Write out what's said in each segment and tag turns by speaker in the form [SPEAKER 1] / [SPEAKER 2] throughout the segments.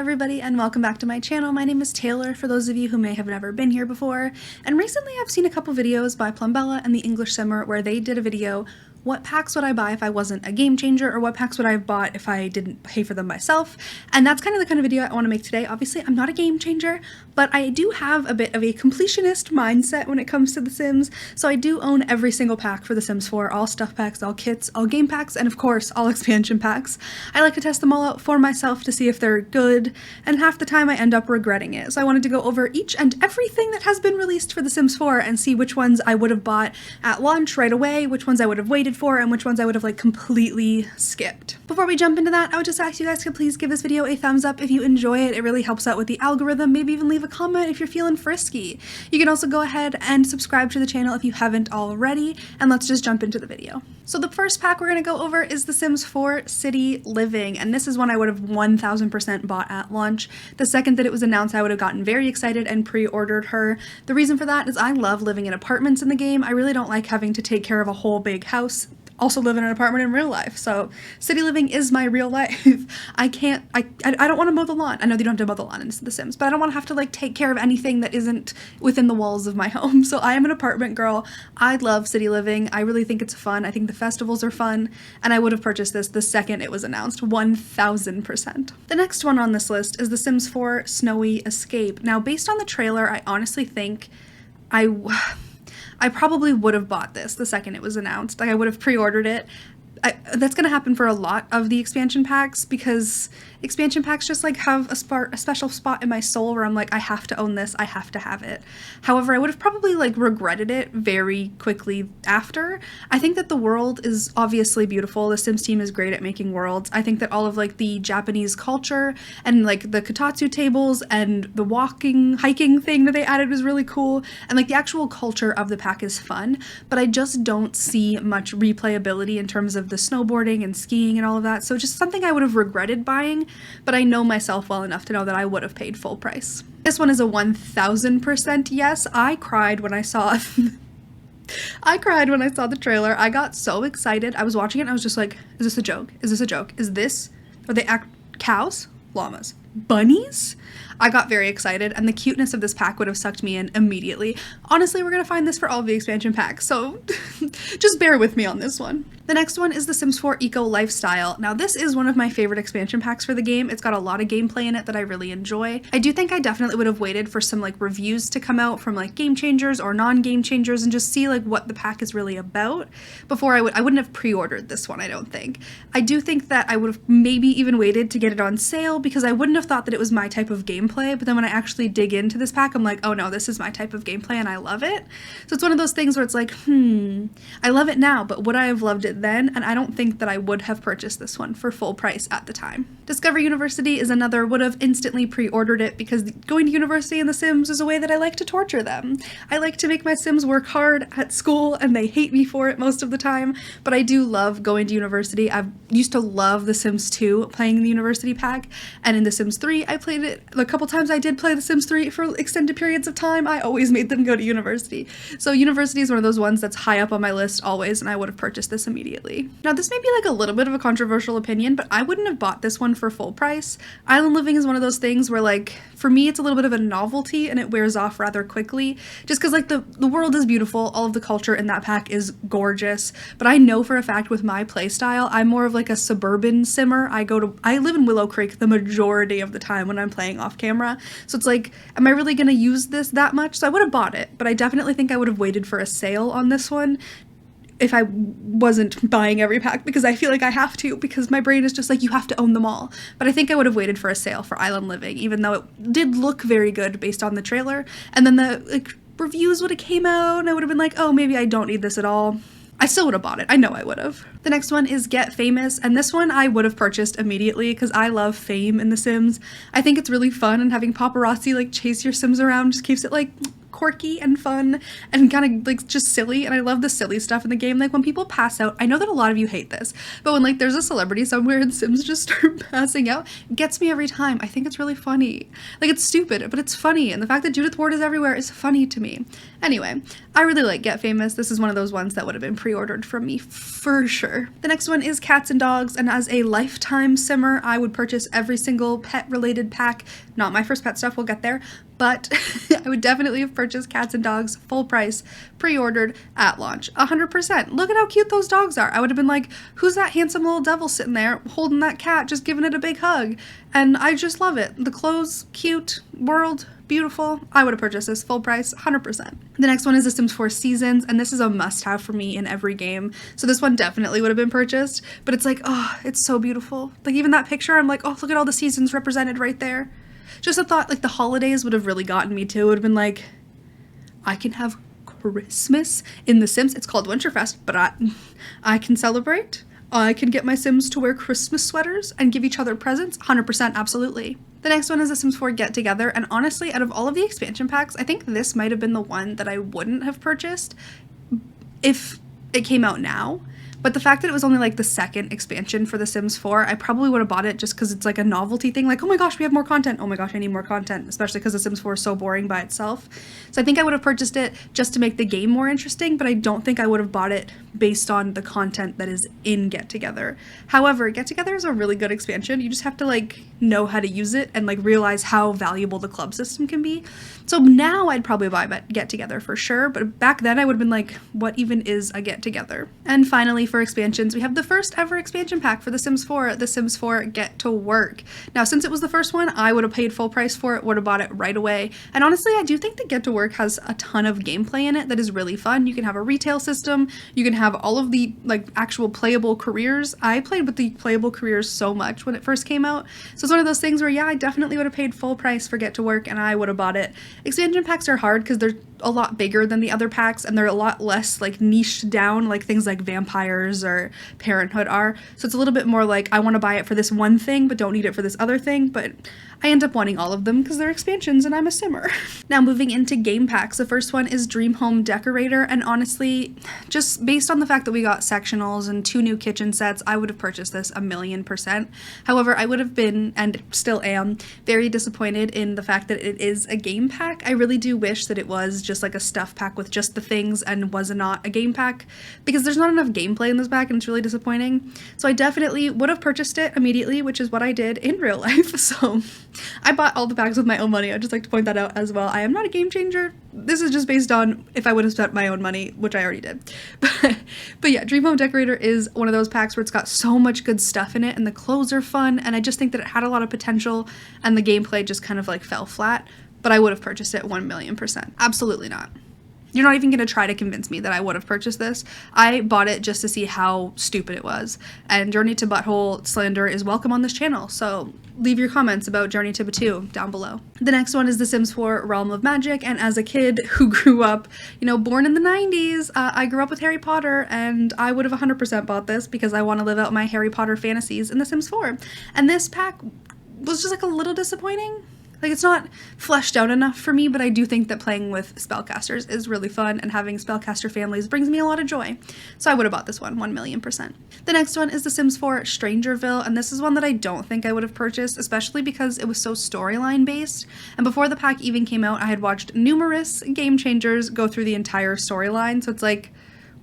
[SPEAKER 1] everybody, and welcome back to my channel. My name is Taylor, for those of you who may have never been here before, and recently I've seen a couple videos by Plumbella and the English Simmer where they did a video, what packs would I buy if I wasn't a game changer, or what packs would I have bought if I didn't pay for them myself, and that's kind of the kind of video I want to make today. Obviously, I'm not a game changer, but I do have a bit of a completionist mindset when it comes to The Sims, so I do own every single pack for The Sims 4, all stuff packs, all kits, all game packs, and of course, all expansion packs. I like to test them all out for myself to see if they're good, and half the time I end up regretting it, so I wanted to go over each and everything that has been released for The Sims 4 and see which ones I would have bought at launch right away, which ones I would have waited for, and which ones I would have like completely skipped. Before we jump into that, I would just ask you guys to please give this video a thumbs up if you enjoy it. It really helps out with the algorithm. Maybe even leave a comment if you're feeling frisky. You can also go ahead and subscribe to the channel if you haven't already, and let's just jump into the video. So the first pack we're going to go over is The Sims 4 City Living, and this is one I would have 1000% bought at launch. The second that it was announced, I would have gotten very excited and pre-ordered her. The reason for that is I love living in apartments in the game. I really don't like having to take care of a whole big house. Also live in an apartment in real life, so city living is my real life. I don't want to mow the lawn. I know they don't have to mow the lawn in The Sims, but I don't want to have to like take care of anything that isn't within the walls of my home. So I am an apartment girl. I love city living. I really think it's fun. I think the festivals are fun, and I would have purchased this the second it was announced, 1000%. The next one on this list is The Sims 4 Snowy Escape. Now, based on the trailer, I honestly think I probably would have bought this the second it was announced. Like, I would have pre-ordered it. That's going to happen for a lot of the expansion packs, because expansion packs just like have a special spot in my soul where I'm like, I have to own this, I have to have it. However, I would have probably like regretted it very quickly after. I think that the world is obviously beautiful. The Sims team is great at making worlds. I think that all of like the Japanese culture and like the kotatsu tables and the hiking thing that they added was really cool, and like the actual culture of the pack is fun, but I just don't see much replayability in terms of the snowboarding and skiing and all of that, so just something I would have regretted buying, but I know myself well enough to know that I would have paid full price. This one is a 1000% yes. I cried when I saw the trailer. I got so excited. I was watching it and I was just like, is this a joke? Is this a joke? Are they cows? Llamas? Bunnies? I got very excited, and the cuteness of this pack would have sucked me in immediately. Honestly, we're gonna find this for all of the expansion packs, so just bear with me on this one. The next one is The Sims 4 Eco Lifestyle. Now, this is one of my favorite expansion packs for the game. It's got a lot of gameplay in it that I really enjoy. I do think I definitely would have waited for some like reviews to come out from like game changers or non-game changers and just see like what the pack is really about before I wouldn't have pre-ordered this one, I don't think. I do think that I would have maybe even waited to get it on sale, because I wouldn't have thought that it was my type of gameplay, but then when I actually dig into this pack, I'm like, oh no, this is my type of gameplay and I love it. So it's one of those things where it's like, I love it now, but would I have loved it then? And I don't think that I would have purchased this one for full price at the time. Discover University is another, would have instantly pre-ordered it, because going to university in The Sims is a way that I like to torture them. I like to make my Sims work hard at school, and they hate me for it most of the time, but I do love going to university. I used to love The Sims 2 playing the university pack, and in The Sims 3 I played it a couple times. I did play The Sims 3 for extended periods of time. I always made them go to university. So university is one of those ones that's high up on my list always, and I would have purchased this immediately. Now, this may be like a little bit of a controversial opinion, but I wouldn't have bought this one for full price. Island living is one of those things where like, for me, it's a little bit of a novelty and it wears off rather quickly, just because like the world is beautiful, all of the culture in that pack is gorgeous, but I know for a fact with my playstyle, I'm more of like a suburban simmer. I live in Willow Creek the majority of the time when I'm playing off camera, so it's like, am I really gonna use this that much? So I would have bought it, but I definitely think I would have waited for a sale on this one if I wasn't buying every pack, because I feel like I have to, because my brain is just like, you have to own them all. But I think I would have waited for a sale for Island Living, even though it did look very good based on the trailer, and then the like reviews would have came out and I would have been like, oh, maybe I don't need this at all. I still would have bought it. I know I would have. The next one is Get Famous, and this one I would have purchased immediately because I love fame in The Sims. I think it's really fun, and having paparazzi like chase your Sims around just keeps it like quirky and fun and kind of like just silly, and I love the silly stuff in the game. Like when people pass out, I know that a lot of you hate this, but when like there's a celebrity somewhere and Sims just start passing out, it gets me every time. I think it's really funny. Like it's stupid, but it's funny, and the fact that Judith Ward is everywhere is funny to me. Anyway, I really like Get Famous. This is one of those ones that would have been pre-ordered from me for sure. The next one is Cats and Dogs, and as a lifetime simmer, I would purchase every single pet related pack. Not my first pet stuff, we'll get there, but I would definitely have purchased Cats and Dogs full price, pre-ordered at launch, 100%. Look at how cute those dogs are. I would have been like, who's that handsome little devil sitting there holding that cat, just giving it a big hug? And I just love it. The clothes, cute, world, beautiful. I would have purchased this full price, 100%. The next one is The Sims 4 Seasons, and this is a must-have for me in every game. So this one definitely would have been purchased, but it's like, oh, it's so beautiful. Like even that picture, I'm like, oh, look at all the seasons represented right there. Just a thought, like the holidays would have really gotten me too. It would have been like, I can have Christmas in The Sims. It's called Winterfest, but I can celebrate. I can get my Sims to wear Christmas sweaters and give each other presents. 100%, absolutely. The next one is The Sims 4 Get Together, and honestly, out of all of the expansion packs, I think this might have been the one that I wouldn't have purchased if it came out now. But the fact that it was only like the second expansion for The Sims 4, I probably would have bought it just because it's like a novelty thing. Like, oh my gosh, we have more content. Oh my gosh, I need more content, especially because The Sims 4 is so boring by itself. So I think I would have purchased it just to make the game more interesting, but I don't think I would have bought it based on the content that is in Get Together. However, Get Together is a really good expansion. You just have to like know how to use it and like realize how valuable the club system can be. So now I'd probably buy Get Together for sure, but back then I would have been like, what even is a Get Together? And finally, for expansions, we have the first ever expansion pack for The Sims 4, The Sims 4 Get to Work. Now, since it was the first one, I would have paid full price for it, would have bought it right away. And honestly, I do think that Get to Work has a ton of gameplay in it that is really fun. You can have a retail system, you can have all of the like actual playable careers. I played with the playable careers so much when it first came out. So it's one of those things where, yeah, I definitely would have paid full price for Get to Work and I would have bought it. Expansion packs are hard because they're a lot bigger than the other packs and they're a lot less like niched down, like things like vampires or Parenthood are. So it's a little bit more like, I want to buy it for this one thing but don't need it for this other thing, but I end up wanting all of them because they're expansions and I'm a simmer. Now moving into game packs, the first one is Dream Home Decorator, and honestly, just based on the fact that we got sectionals and 2 new kitchen sets, I would have purchased this 1,000,000%. However, I would have been, and still am, very disappointed in the fact that it is a game pack. I really do wish that it was just like a stuff pack with just the things and was not a game pack, because there's not enough gameplay in this pack and it's really disappointing. So I definitely would have purchased it immediately, which is what I did in real life. So I bought all the packs with my own money. I'd just like to point that out as well. I am not a game changer. This is just based on if I would have spent my own money, which I already did. But yeah, Dream Home Decorator is one of those packs where it's got so much good stuff in it and the clothes are fun, and I just think that it had a lot of potential and the gameplay just kind of like fell flat. But I would have purchased it 1,000,000%. Absolutely not. You're not even going to try to convince me that I would have purchased this. I bought it just to see how stupid it was. And Journey to Butthole slander is welcome on this channel, so leave your comments about Journey to Batu down below. The next one is The Sims 4 Realm of Magic, and as a kid who grew up, you know, born in the 90s, I grew up with Harry Potter, and I would have 100% bought this because I want to live out my Harry Potter fantasies in The Sims 4. And this pack was just like a little disappointing. Like, it's not fleshed out enough for me, but I do think that playing with spellcasters is really fun, and having spellcaster families brings me a lot of joy. So I would have bought this one 1,000,000%. The next one is The Sims 4 Strangerville, and this is one that I don't think I would have purchased, especially because it was so storyline based. And before the pack even came out, I had watched numerous game changers go through the entire storyline, so it's like,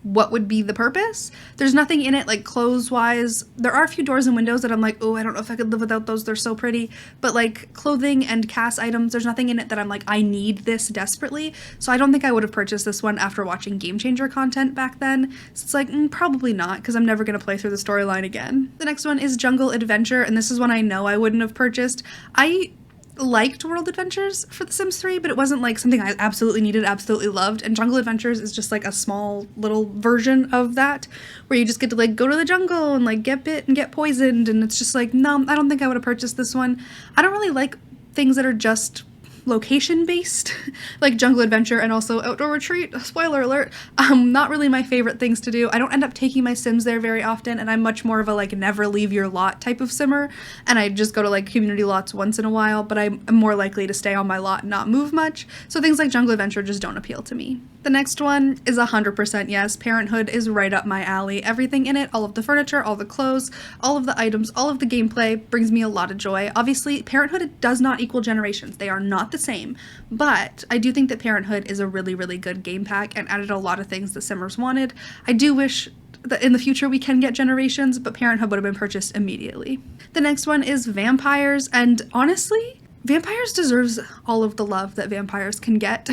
[SPEAKER 1] what would be the purpose? There's nothing in it like clothes wise. There are a few doors and windows that I'm like, oh, I don't know if I could live without those, they're so pretty, but like clothing and cast items, there's nothing in it that I'm like, I need this desperately. So I don't think I would have purchased this one after watching game changer content back then. So it's like, probably not, because I'm never going to play through the storyline again. The next one is Jungle Adventure, and this is one I know I wouldn't have purchased. I liked World Adventures for The Sims 3, but it wasn't like something I absolutely needed, absolutely loved, and Jungle Adventures is just like a small little version of that, where you just get to like go to the jungle and like get bit and get poisoned, and it's just like, no, I don't think I would have purchased this one. I don't really like things that are just location based, like Jungle Adventure and also Outdoor Retreat. Spoiler alert, not really my favorite things to do. I don't end up taking my sims there very often, and I'm much more of a like never leave your lot type of simmer, and I just go to like community lots once in a while, but I'm more likely to stay on my lot and not move much, so things like Jungle Adventure just don't appeal to me. The next one is 100% yes. Parenthood is right up my alley. Everything in it, all of the furniture, all the clothes, all of the items, all of the gameplay brings me a lot of joy. Obviously, Parenthood does not equal Generations. They are not the same, but I do think that Parenthood is a really, really good game pack and added a lot of things that Simmers wanted. I do wish that in the future we can get Generations, but Parenthood would have been purchased immediately. The next one is Vampires, and honestly, Vampires deserves all of the love that vampires can get.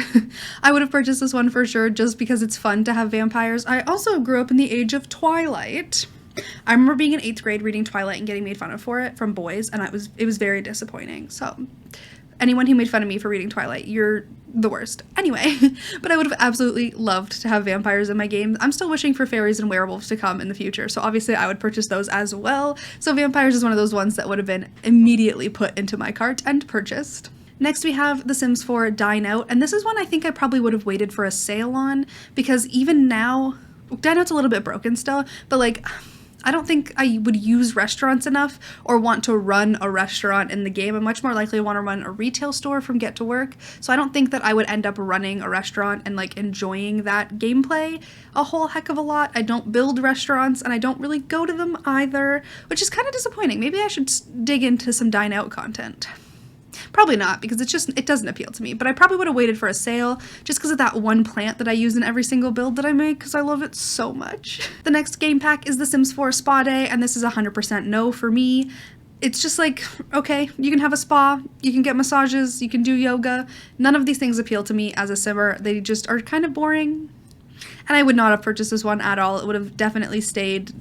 [SPEAKER 1] I would have purchased this one for sure just because it's fun to have vampires. I also grew up in the age of Twilight. I remember being in 8th grade reading Twilight and getting made fun of for it from boys, and it was very disappointing. So anyone who made fun of me for reading Twilight, you're the worst. Anyway, but I would have absolutely loved to have vampires in my game. I'm still wishing for fairies and werewolves to come in the future, so obviously I would purchase those as well. So vampires is one of those ones that would have been immediately put into my cart and purchased. Next we have The Sims 4 Dine Out, and this is one I think I probably would have waited for a sale on, because even now, Dine Out's a little bit broken still, but like, I don't think I would use restaurants enough or want to run a restaurant in the game. I'm much more likely to want to run a retail store from Get to Work. So I don't think that I would end up running a restaurant and like enjoying that gameplay a whole heck of a lot. I don't build restaurants and I don't really go to them either, which is kind of disappointing. Maybe I should dig into some Dine Out content. Probably not, because it doesn't appeal to me, but I probably would have waited for a sale just because of that one plant that I use in every single build that I make, because I love it so much. The next game pack is The Sims 4 Spa Day, and this is 100% no for me. It's just like, okay, you can have a spa, you can get massages, you can do yoga. None of these things appeal to me as a simmer. They just are kind of boring. And I would not have purchased this one at all. It would have definitely stayed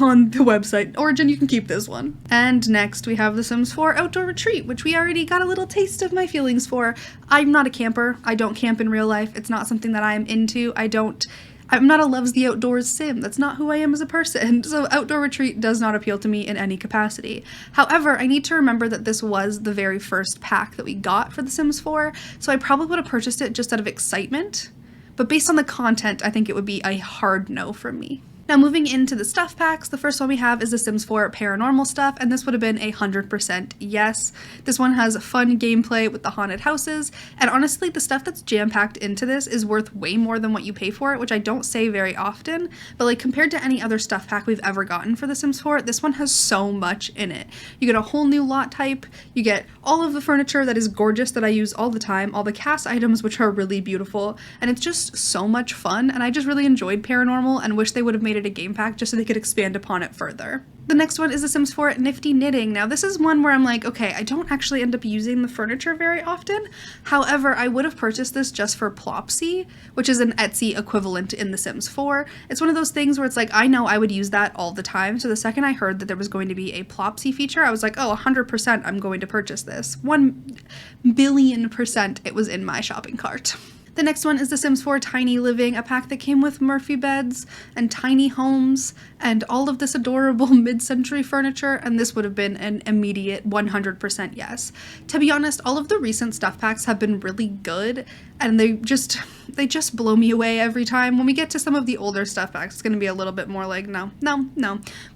[SPEAKER 1] on the website. Origin, you can keep this one. And next we have The Sims 4 Outdoor Retreat, which we already got a little taste of my feelings for. I'm not a camper. I don't camp in real life. It's not something that I'm into. I'm not a loves the outdoors sim. That's not who I am as a person. So Outdoor Retreat does not appeal to me in any capacity. However, I need to remember that this was the very first pack that we got for The Sims 4, so I probably would have purchased it just out of excitement. But based on the content, I think it would be a hard no from me. Now moving into the stuff packs, the first one we have is The Sims 4 Paranormal Stuff, and this would have been 100% yes. This one has fun gameplay with the haunted houses, and honestly the stuff that's jam-packed into this is worth way more than what you pay for it, which I don't say very often, but like compared to any other stuff pack we've ever gotten for The Sims 4, this one has so much in it. You get a whole new lot type, you get all of the furniture that is gorgeous that I use all the time, all the cast items which are really beautiful, and it's just so much fun, and I just really enjoyed Paranormal and wish they would have made it a game pack just so they could expand upon it further. The next one is The Sims 4 Nifty Knitting. Now this is one where I'm like, okay, I don't actually end up using the furniture very often. However, I would have purchased this just for Plopsy, which is an Etsy equivalent in The Sims 4. It's one of those things where it's like, I know I would use that all the time. So the second I heard that there was going to be a Plopsy feature, I was like, oh, 100% I'm going to purchase this. 1,000,000,000% it was in my shopping cart. The next one is The Sims 4 Tiny Living, a pack that came with Murphy beds and tiny homes and all of this adorable mid-century furniture, and this would have been an immediate 100% yes. To be honest, all of the recent stuff packs have been really good, and they just blow me away every time. When we get to some of the older stuff packs, it's going to be a little bit more like, no.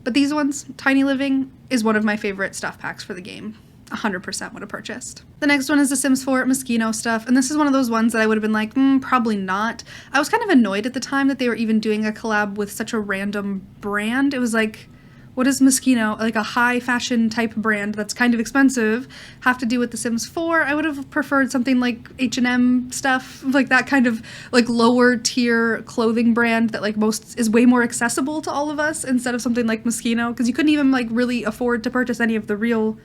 [SPEAKER 1] But these ones, Tiny Living, is one of my favorite stuff packs for the game. 100% would have purchased. The next one is The Sims 4 Moschino Stuff, and this is one of those ones that I would have been like, probably not. I was kind of annoyed at the time that they were even doing a collab with such a random brand. It was like, what does Moschino, like a high fashion type brand that's kind of expensive, have to do with The Sims 4? I would have preferred something like H&M stuff, like that kind of like lower tier clothing brand that like is way more accessible to all of us instead of something like Moschino, because you couldn't even like really afford to purchase any of the real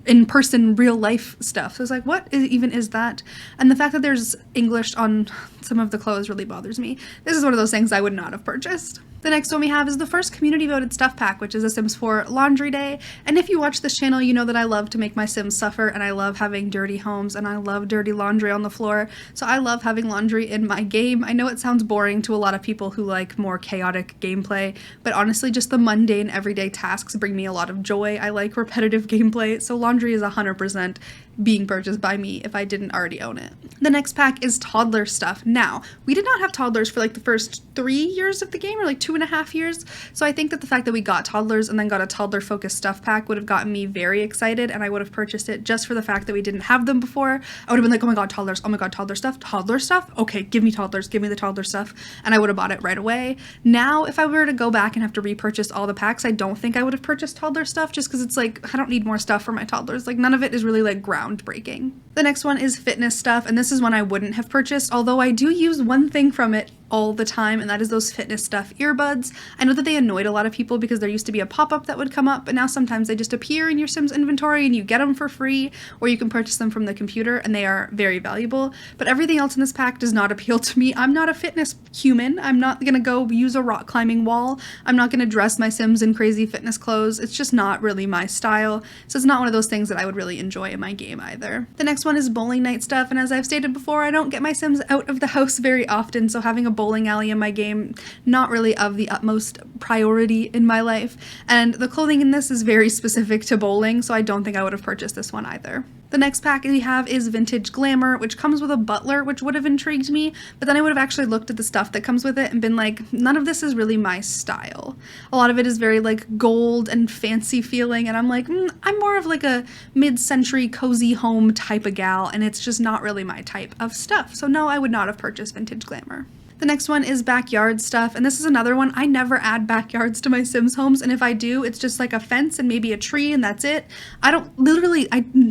[SPEAKER 1] in-person real life stuff. So it's like, what even is that? And the fact that there's English on some of the clothes really bothers me. This is one of those things I would not have purchased. The next one we have is the first community voted stuff pack, which is a Sims 4 Laundry Day. And if you watch this channel, you know that I love to make my Sims suffer, and I love having dirty homes, and I love dirty laundry on the floor. So I love having laundry in my game. I know it sounds boring to a lot of people who like more chaotic gameplay, but honestly, just the mundane everyday tasks bring me a lot of joy. I like repetitive gameplay, so laundry is 100% being purchased by me if I didn't already own it. The next pack is toddler stuff. Now, we did not have toddlers for like the first 3 years of the game, or like 2.5 years, so I think that the fact that we got toddlers and then got a toddler focused stuff pack would have gotten me very excited, and I would have purchased it just for the fact that we didn't have them before. I would have been like, oh my god, toddlers, oh my god, toddler stuff, okay, give me toddlers, give me the toddler stuff, and I would have bought it right away. Now, if I were to go back and have to repurchase all the packs, I don't think I would have purchased toddler stuff, just because it's like, I don't need more stuff for my toddlers. Like, none of it is really like groundbreaking. The next one is fitness stuff, and this is one I wouldn't have purchased, although I do use one thing from it all the time, and that is those fitness stuff earbuds. I know that they annoyed a lot of people because there used to be a pop-up that would come up, but now sometimes they just appear in your Sims inventory and you get them for free, or you can purchase them from the computer, and they are very valuable. But everything else in this pack does not appeal to me. I'm not a fitness human. I'm not gonna go use a rock climbing wall. I'm not gonna dress my Sims in crazy fitness clothes. It's just not really my style, so it's not one of those things that I would really enjoy in my game either. The next one is bowling night stuff, and as I've stated before, I don't get my Sims out of the house very often, so having a bowling alley in my game, not really of the utmost priority in my life. And the clothing in this is very specific to bowling, so I don't think I would have purchased this one either. The next pack we have is Vintage Glamour, which comes with a butler, which would have intrigued me, but then I would have actually looked at the stuff that comes with it and been like, none of this is really my style. A lot of it is very like gold and fancy feeling, and I'm like, I'm more of like a mid-century cozy home type of gal, and it's just not really my type of stuff. So no, I would not have purchased Vintage Glamour. The next one is backyard stuff, and this is another one. I never add backyards to my Sims homes, and if I do, it's just like a fence and maybe a tree, and that's it. I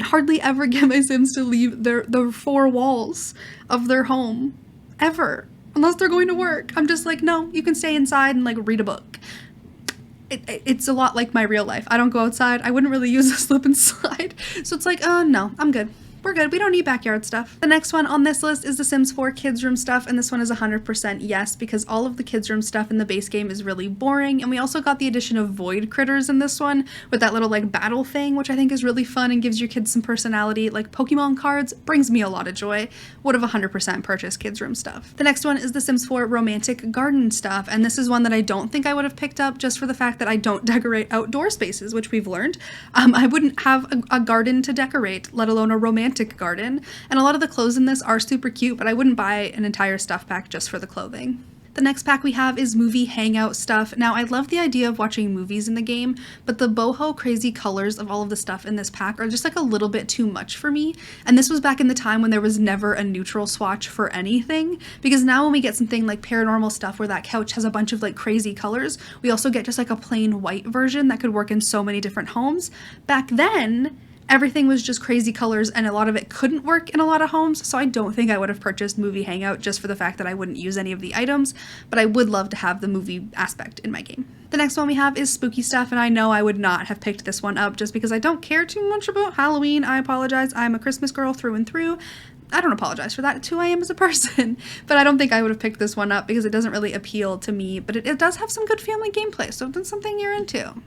[SPEAKER 1] hardly ever get my Sims to leave the four walls of their home, ever, unless they're going to work. I'm just like, no, you can stay inside and like read a book. It's a lot like my real life. I don't go outside. I wouldn't really use a slip and slide, so it's like, no, I'm good. We're good. We don't need backyard stuff. The next one on this list is the Sims 4 Kids Room stuff, and this one is 100% yes, because all of the Kids Room stuff in the base game is really boring, and we also got the addition of void critters in this one with that little like battle thing, which I think is really fun and gives your kids some personality. Like Pokemon cards brings me a lot of joy. Would have 100% purchased Kids Room stuff. The next one is the Sims 4 Romantic Garden stuff, and this is one that I don't think I would have picked up just for the fact that I don't decorate outdoor spaces, which we've learned. I wouldn't have a garden to decorate, let alone a romantic garden, and a lot of the clothes in this are super cute, but I wouldn't buy an entire stuff pack just for the clothing. The next pack we have is movie hangout stuff. Now, I love the idea of watching movies in the game, but the boho crazy colors of all of the stuff in this pack are just like a little bit too much for me. And this was back in the time when there was never a neutral swatch for anything, because now when we get something like paranormal stuff where that couch has a bunch of like crazy colors, we also get just like a plain white version that could work in so many different homes. Back then, everything was just crazy colors, and a lot of it couldn't work in a lot of homes, so I don't think I would have purchased Movie Hangout just for the fact that I wouldn't use any of the items, but I would love to have the movie aspect in my game. The next one we have is spooky stuff, and I know I would not have picked this one up just because I don't care too much about Halloween. I apologize. I'm a Christmas girl through and through. I don't apologize for that. It's who I am as a person, but I don't think I would have picked this one up because it doesn't really appeal to me, but it does have some good family gameplay, so if that's something you're into,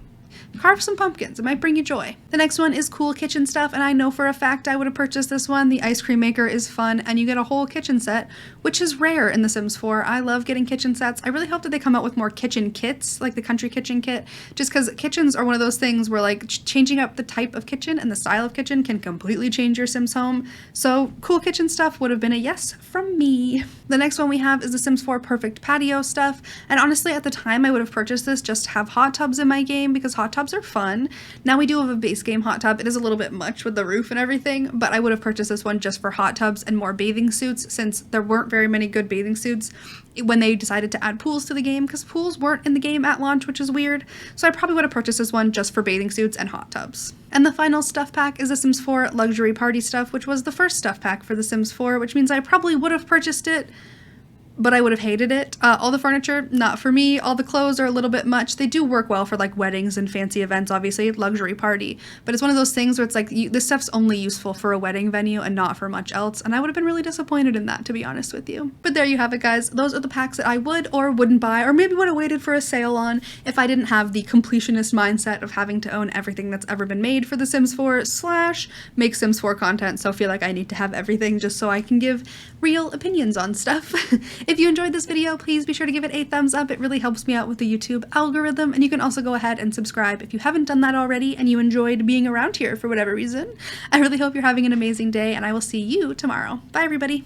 [SPEAKER 1] carve some pumpkins. It might bring you joy. The next one is cool kitchen stuff, and I know for a fact I would have purchased this one. The ice cream maker is fun, and you get a whole kitchen set, which is rare in The Sims 4. I love getting kitchen sets. I really hope that they come out with more kitchen kits, like the country kitchen kit, just because kitchens are one of those things where like changing up the type of kitchen and the style of kitchen can completely change your Sims home. So cool kitchen stuff would have been a yes from me. The next one we have is The Sims 4 Perfect Patio stuff, and honestly at the time I would have purchased this just to have hot tubs in my game because hot tubs are fun. Now we do have a base game hot tub. It is a little bit much with the roof and everything, but I would have purchased this one just for hot tubs and more bathing suits, since there weren't very many good bathing suits when they decided to add pools to the game, because pools weren't in the game at launch, which is weird. So I probably would have purchased this one just for bathing suits and hot tubs. And the final stuff pack is The Sims 4 Luxury Party Stuff, which was the first stuff pack for The Sims 4, which means I probably would have purchased it, but I would have hated it. All the furniture, not for me. All the clothes are a little bit much. They do work well for like weddings and fancy events, obviously, luxury party. But it's one of those things where it's like, this stuff's only useful for a wedding venue and not for much else. And I would have been really disappointed in that, to be honest with you. But there you have it, guys. Those are the packs that I would or wouldn't buy, or maybe would have waited for a sale on if I didn't have the completionist mindset of having to own everything that's ever been made for The Sims 4 / make Sims 4 content. So I feel like I need to have everything just so I can give real opinions on stuff. If you enjoyed this video, please be sure to give it a thumbs up. It really helps me out with the YouTube algorithm, and you can also go ahead and subscribe if you haven't done that already and you enjoyed being around here for whatever reason. I really hope you're having an amazing day, and I will see you tomorrow. Bye, everybody.